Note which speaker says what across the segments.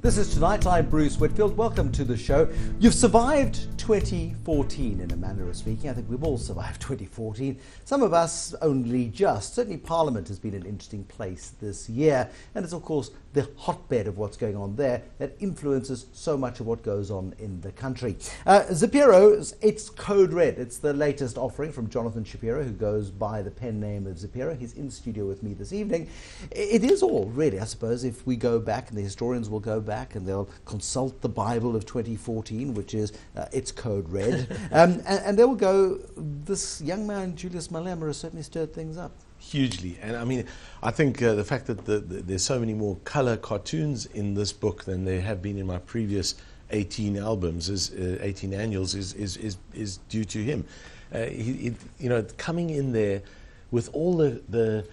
Speaker 1: This is Tonight. I'm Bruce Whitfield. Welcome to the show. You've survived 2014 in a manner of speaking. I think we've all survived 2014. Some of us only just. Certainly Parliament has been an interesting place this year. And it's of course the hotbed of what's going on there that influences so much of what goes on in the country. Zapiro, it's Code Red. It's the latest offering from Jonathan Shapiro, who goes by the pen name of Zapiro. He's in studio with me this evening. It is all really, I suppose, if we go back, and the historians will go back and they'll consult the Bible of 2014, which is It's Code Red, and they will go, this young man, Julius Malema, has certainly stirred things up.
Speaker 2: Hugely. And I mean, I think the fact that there's so many more color cartoons in this book than there have been in my previous 18 albums, 18 annuals, is due to him. He, you know, coming in there with all the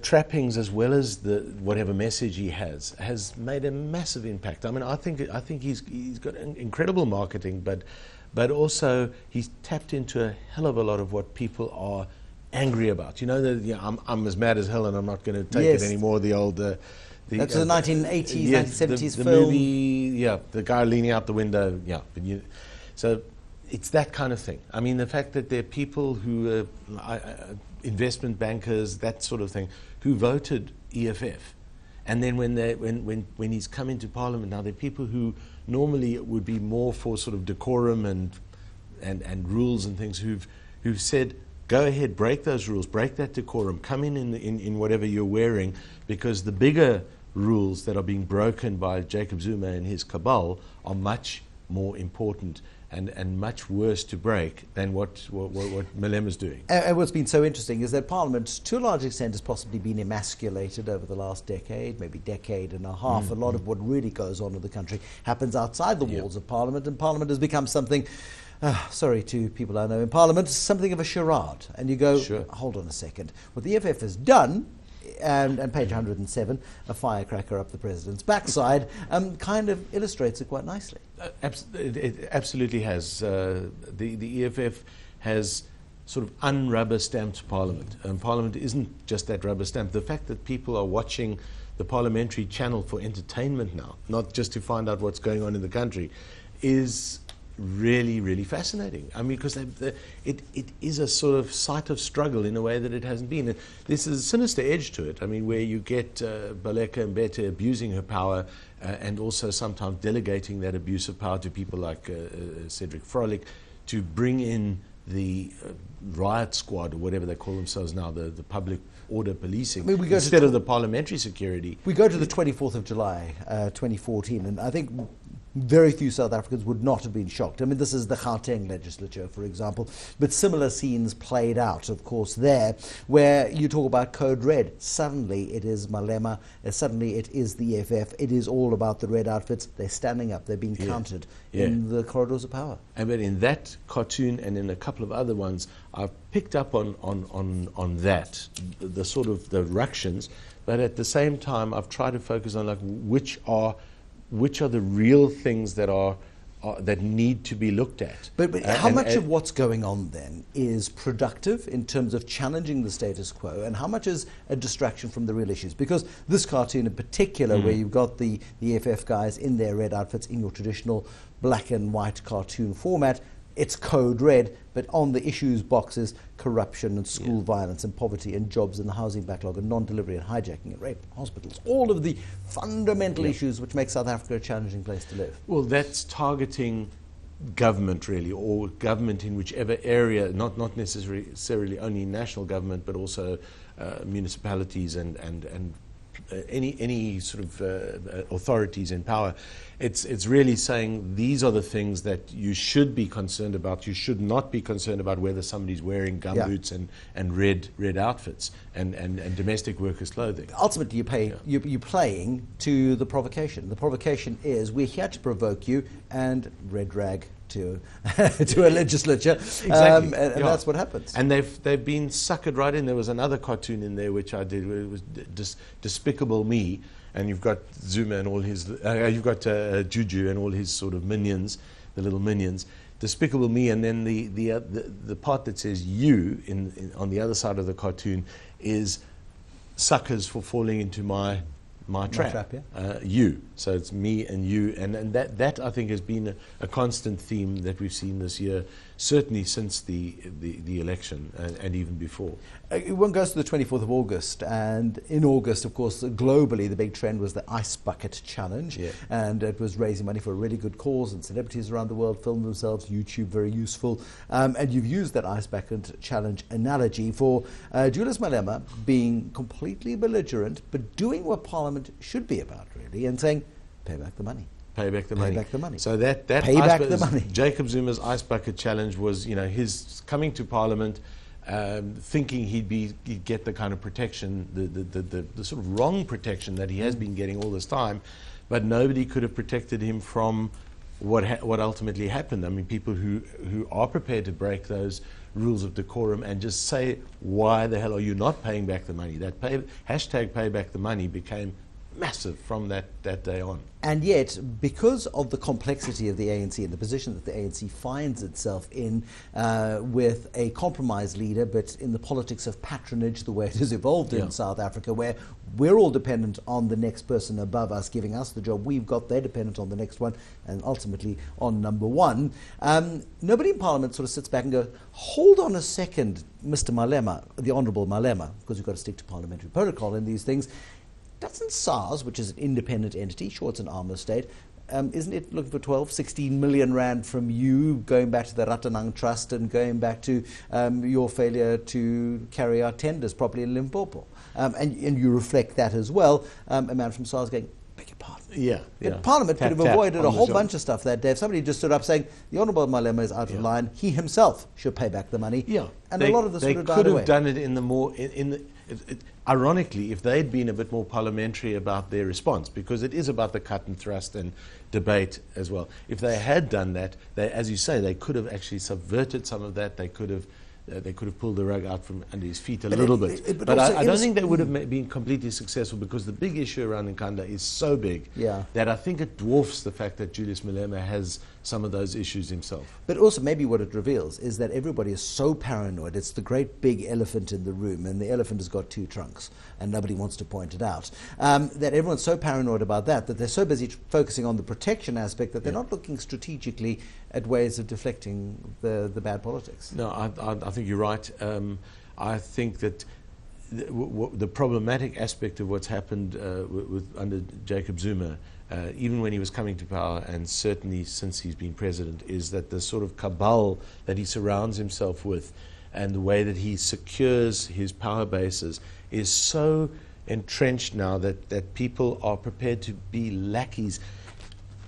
Speaker 2: trappings as well as whatever message he has made a massive impact. I mean, I think he's got incredible marketing, but also he's tapped into a hell of a lot of what people are angry about. You know, I'm as mad as hell, and I'm not going to take it anymore. The old that's
Speaker 1: the 1980s, 1970s
Speaker 2: the
Speaker 1: film.
Speaker 2: Movie, yeah, the guy leaning out the window, yeah. So it's that kind of thing. I mean, the fact that there are people who investment bankers, that sort of thing, who voted EFF, and then when he's come into Parliament now, there are people who normally would be more for sort of decorum and rules and things who've said, go ahead, break those rules, break that decorum, come in whatever you're wearing, because the bigger rules that are being broken by Jacob Zuma and his cabal are much more important and much worse to break than what Malema's doing.
Speaker 1: And what's been so interesting is that Parliament, to a large extent, has possibly been emasculated over the last decade, maybe decade and a half. A lot of what really goes on in the country happens outside the walls of Parliament, and Parliament has become something, sorry to people I know in Parliament, something of a charade. And you go, hold on a second. What the EFF has done, and page 107, a firecracker up the president's backside, kind of illustrates it quite nicely.
Speaker 2: It absolutely has. The EFF has sort of unrubber stamped Parliament. Parliament isn't just that rubber stamp. The fact that people are watching the parliamentary channel for entertainment now, not just to find out what's going on in the country, is really, really fascinating. I mean, because it is a sort of site of struggle in a way that it hasn't been. And this is a sinister edge to it. I mean, where you get Baleka Mbete abusing her power and also sometimes delegating that abuse of power to people like Cedric Frolic to bring in the riot squad, or whatever they call themselves now, the public order policing,
Speaker 1: I mean,
Speaker 2: instead of the parliamentary security.
Speaker 1: We go to the 24th of July, 2014, and I think very few South Africans would not have been shocked. I mean, this is the Gauteng legislature, for example, but similar scenes played out, of course, there, where you talk about Code Red. Suddenly it is Malema, suddenly it is the EFF, it is all about the red outfits. They're standing up, they're being counted in the corridors of power.
Speaker 2: And but in that cartoon and in a couple of other ones, I've picked up on that, the sort of the ructions, but at the same time I've tried to focus on like which are the real things that that need to be looked at.
Speaker 1: But how much of what's going on then is productive in terms of challenging the status quo, and how much is a distraction from the real issues? Because this cartoon in particular, where you've got the EFF guys in their red outfits in your traditional black and white cartoon format, it's Code Red, but on the issues boxes, corruption and school violence and poverty and jobs and the housing backlog and non-delivery and hijacking and rape, hospitals, all of the fundamental issues which make South Africa a challenging place to live.
Speaker 2: Well, that's targeting government really, or government in whichever area, not necessarily only national government, but also municipalities and any sort of authorities in power. It's really saying these are the things that you should be concerned about. You should not be concerned about whether somebody's wearing gumboots and red outfits and domestic workers' clothing.
Speaker 1: Ultimately, you're playing to the provocation. The provocation is, we're here to provoke you, and red rag to a legislature.
Speaker 2: Exactly.
Speaker 1: And that's what happens.
Speaker 2: And they've been suckered right in. There was another cartoon in there which I did, where it was Despicable Me, and you've got Zuma and all his, you've got Juju and all his sort of minions, the little minions. Despicable Me, and then the part that says you on the other side of the cartoon is suckers for falling into my trap.
Speaker 1: Yeah.
Speaker 2: You. So it's me and you, and that I think has been a constant theme that we've seen this year, certainly since the election and even before.
Speaker 1: One goes to the 24th of August, and in August, of course, globally, the big trend was the Ice Bucket Challenge, and it was raising money for a really good cause, and celebrities around the world filmed themselves, YouTube, very useful, and you've used that Ice Bucket Challenge analogy for Julius Malema being completely belligerent, but doing what Parliament should be about, really, and saying, pay back the money.
Speaker 2: Pay back the money.
Speaker 1: Pay back the money.
Speaker 2: So that
Speaker 1: pay back the money.
Speaker 2: Jacob Zuma's Ice Bucket Challenge was, his coming to Parliament, thinking he'd get the kind of protection, the sort of wrong protection that he has been getting all this time, but nobody could have protected him from what ultimately happened. I mean, people who are prepared to break those rules of decorum and just say, why the hell are you not paying back the money? That hashtag pay back the money became massive from that day on.
Speaker 1: And yet, because of the complexity of the ANC and the position that the ANC finds itself in with a compromise leader, but in the politics of patronage, the way it has evolved in South Africa, where we're all dependent on the next person above us giving us the job we've got, they're dependent on the next one, and ultimately on number one. Nobody in Parliament sort of sits back and goes, hold on a second, Mr. Malema, the Honourable Malema, because you've got to stick to parliamentary protocol in these things. Doesn't SARS, which is an independent entity, sure it's an arm of state, isn't it looking for 12, 16 million rand from you, going back to the Ratanang Trust and going back to your failure to carry out tenders properly in Limpopo? And you reflect that as well. A man from SARS going, beg your pardon.
Speaker 2: Yeah.
Speaker 1: Parliament could have avoided a whole bunch of stuff that day if somebody just stood up saying, the Honourable Malema is out of line, he himself should pay back the money.
Speaker 2: Yeah.
Speaker 1: And a lot of this would have died away.
Speaker 2: They could have done it in the more... ironically, if they'd been a bit more parliamentary about their response, because it is about the cut and thrust and debate as well. If they had done that, as you say, they could have actually subverted some of that. They could have pulled the rug out from under his feet a little bit. But I don't think they would have been completely successful, because the big issue around Nkandla is so big that I think it dwarfs the fact that Julius Malema has some of those issues himself.
Speaker 1: But also maybe what it reveals is that everybody is so paranoid. It's the great big elephant in the room, and the elephant has got two trunks, and nobody wants to point it out. That everyone's so paranoid about that they're so busy focusing on the protection aspect that they're not looking strategically at ways of deflecting the bad politics.
Speaker 2: No, I think you're right. I think that the problematic aspect of what's happened under Jacob Zuma, even when he was coming to power, and certainly since he's been president, is that the sort of cabal that he surrounds himself with and the way that he secures his power bases is so entrenched now that people are prepared to be lackeys,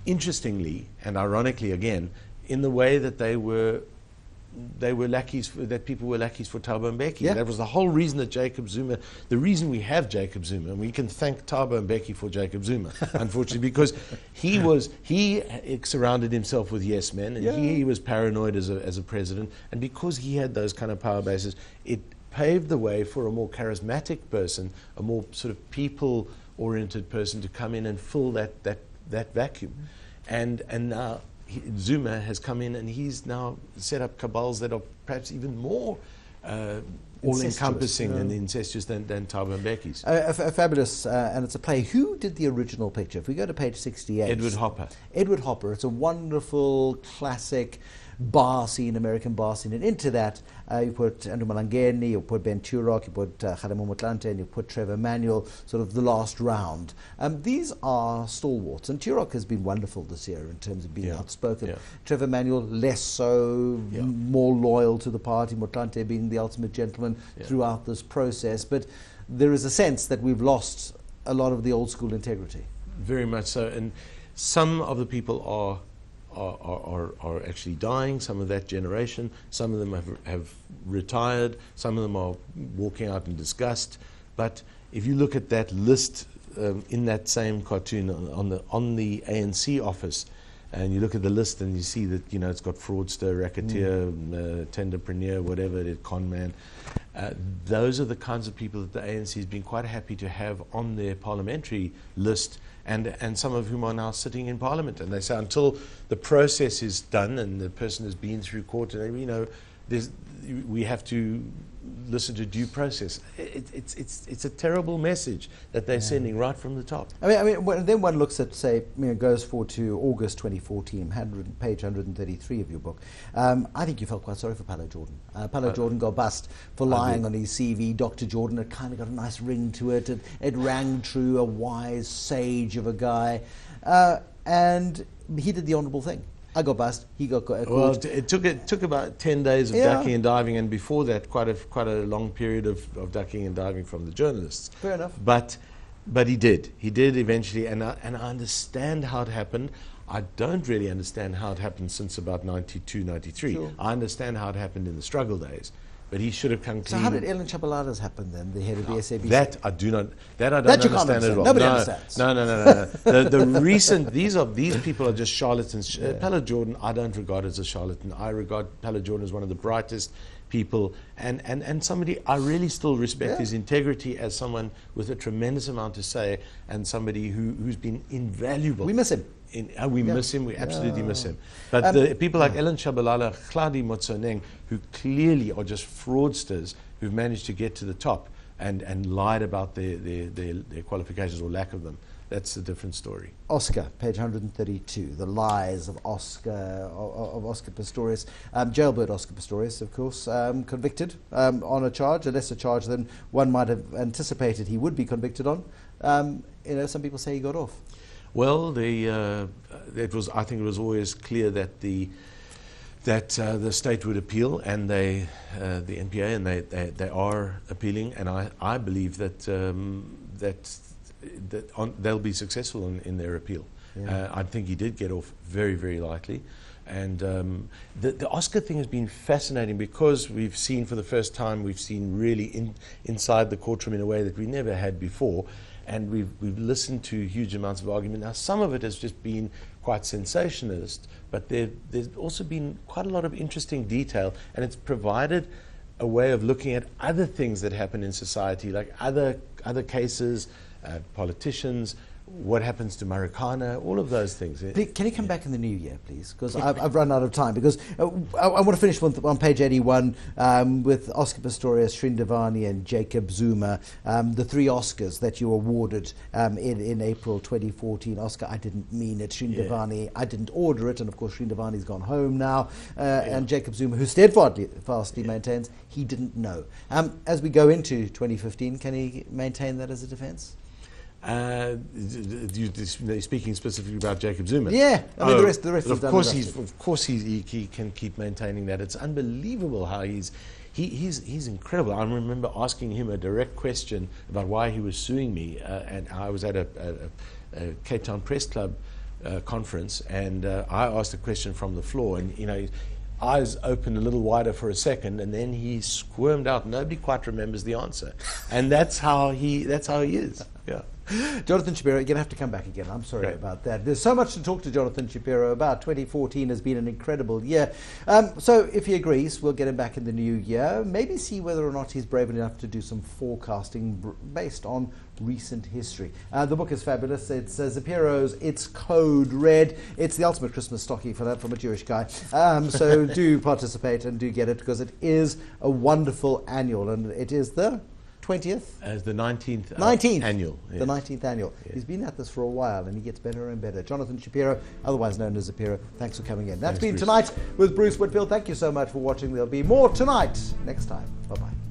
Speaker 2: interestingly and ironically again, in the way that they were lackeys, that people were lackeys for Thabo Mbeki.
Speaker 1: Yeah.
Speaker 2: That was the whole reason that Jacob Zuma, the reason we have Jacob Zuma, and we can thank Thabo Mbeki for Jacob Zuma, unfortunately, because he surrounded himself with yes men, and he was paranoid as a president, and because he had those kind of power bases, it paved the way for a more charismatic person, a more sort of people-oriented person to come in and fill that vacuum. And now Zuma has come in and he's now set up cabals that are perhaps even more all-encompassing and incestuous than Thabo Mbeki's.
Speaker 1: Fabulous, and it's a play. Who did the original picture? If we go to page 68.
Speaker 2: Edward Hopper.
Speaker 1: Edward Hopper. It's a wonderful, classic bar scene, American bar scene, and into that you put Andrew Malangeni, you put Ben Turok, you put Kgalemo Motlanthe, and you put Trevor Manuel, sort of the last round. These are stalwarts, and Turok has been wonderful this year in terms of being outspoken. Yeah. Trevor Manuel less so, more loyal to the party, Motlanthe being the ultimate gentleman throughout this process, but there is a sense that we've lost a lot of the old school integrity.
Speaker 2: Very much so, and some of the people are actually dying, some of that generation. Some of them have retired, some of them are walking out in disgust. But if you look at that list in that same cartoon on the ANC office, and you look at the list and you see that, it's got fraudster, racketeer, tenderpreneur, whatever it is, con man. Those are the kinds of people that the ANC has been quite happy to have on their parliamentary list, and some of whom are now sitting in Parliament. And they say until the process is done and the person has been through court, and we have to listen to due process. It's a terrible message that they're sending right from the top.
Speaker 1: Then one looks at, say, goes forward to August 2014, page 133 of your book. I think you felt quite sorry for Paulo Jordan. Paulo Jordan got bust for lying on his CV. Dr. Jordan, it kind of got a nice ring to it. It rang true, a wise sage of a guy. And he did the honourable thing. I got bust. He got caught.
Speaker 2: Well, it took about 10 days of ducking and diving, and before that, quite a long period of ducking and diving from the journalists.
Speaker 1: Fair enough.
Speaker 2: But he did eventually, and I understand how it happened. I don't really understand how it happened since about 92, 93.
Speaker 1: Sure.
Speaker 2: I understand how it happened in the struggle days. But he should have come clean.
Speaker 1: So how did Ellen Chabalala's happen then, the head of the SABC?
Speaker 2: That I do not. That I don't
Speaker 1: that you
Speaker 2: understand
Speaker 1: can't
Speaker 2: at all.
Speaker 1: Nobody understands.
Speaker 2: No. The recent these people are just charlatans. Paulo Jordan, I don't regard as a charlatan. I regard Paulo Jordan as one of the brightest people, and somebody I really still respect his integrity as someone with a tremendous amount to say, and somebody who's been invaluable.
Speaker 1: We miss him.
Speaker 2: We miss him. We absolutely miss him. But the people like Ellen Chabalala, Khladi Motsoneng, who clearly are just fraudsters who've managed to get to the top and lied about their qualifications or lack of them. That's a different story.
Speaker 1: Oscar, page 132, the lies of Oscar Pistorius. Jailbird Oscar Pistorius, of course, convicted on a charge, a lesser charge than one might have anticipated he would be convicted on. Some people say he got off.
Speaker 2: Well, I think it was always clear that the state would appeal, and the NPA, and they are appealing, and I believe that they'll be successful in their appeal. I think he did get off very, very lightly. And the Oscar thing has been fascinating because we've seen for the first time, really inside the courtroom in a way that we never had before. And we've listened to huge amounts of argument. Now, some of it has just been quite sensationalist, but there's also been quite a lot of interesting detail, and it's provided a way of looking at other things that happen in society, like other cases, politicians, what happens to Marikana, all of those things.
Speaker 1: Can you come back in the new year, please? Because I've run out of time. Because I want to finish on page 81 with Oscar Pistorius, Shrindavani and Jacob Zuma, the three Oscars that you awarded in April 2014. Oscar, I didn't mean it. Shrindavani, I didn't order it. And, of course, Shrindavani's gone home now. And Jacob Zuma, who steadfastly maintains he didn't know. As we go into 2015, can he maintain that as a defence?
Speaker 2: Speaking specifically about Jacob Zuma.
Speaker 1: Yeah, the rest.
Speaker 2: Of course, he can keep maintaining that. It's unbelievable how he's incredible. I remember asking him a direct question about why he was suing me, and I was at a Cape Town Press Club conference, and I asked a question from the floor, and his eyes opened a little wider for a second, and then he squirmed out. Nobody quite remembers the answer, and that's how he is. Yeah.
Speaker 1: Jonathan Shapiro, you're going to have to come back again. I'm sorry about that. There's so much to talk to Jonathan Shapiro about. 2014 has been an incredible year. So if he agrees, we'll get him back in the new year. Maybe see whether or not he's brave enough to do some forecasting based on recent history. The book is fabulous. It's Zapiro's It's Code Red. It's the ultimate Christmas stocking from a Jewish guy. So do participate and do get it, because it is a wonderful annual, and it is the 20th?
Speaker 2: As the 19th annual. Yes.
Speaker 1: The 19th annual. Yes. He's been at this for a while, and he gets better and better. Jonathan Shapiro, otherwise known as Zapiro, thanks for coming in. That's been Tonight with Bruce Whitfield. Thank you so much for watching. There'll be more tonight next time. Bye-bye.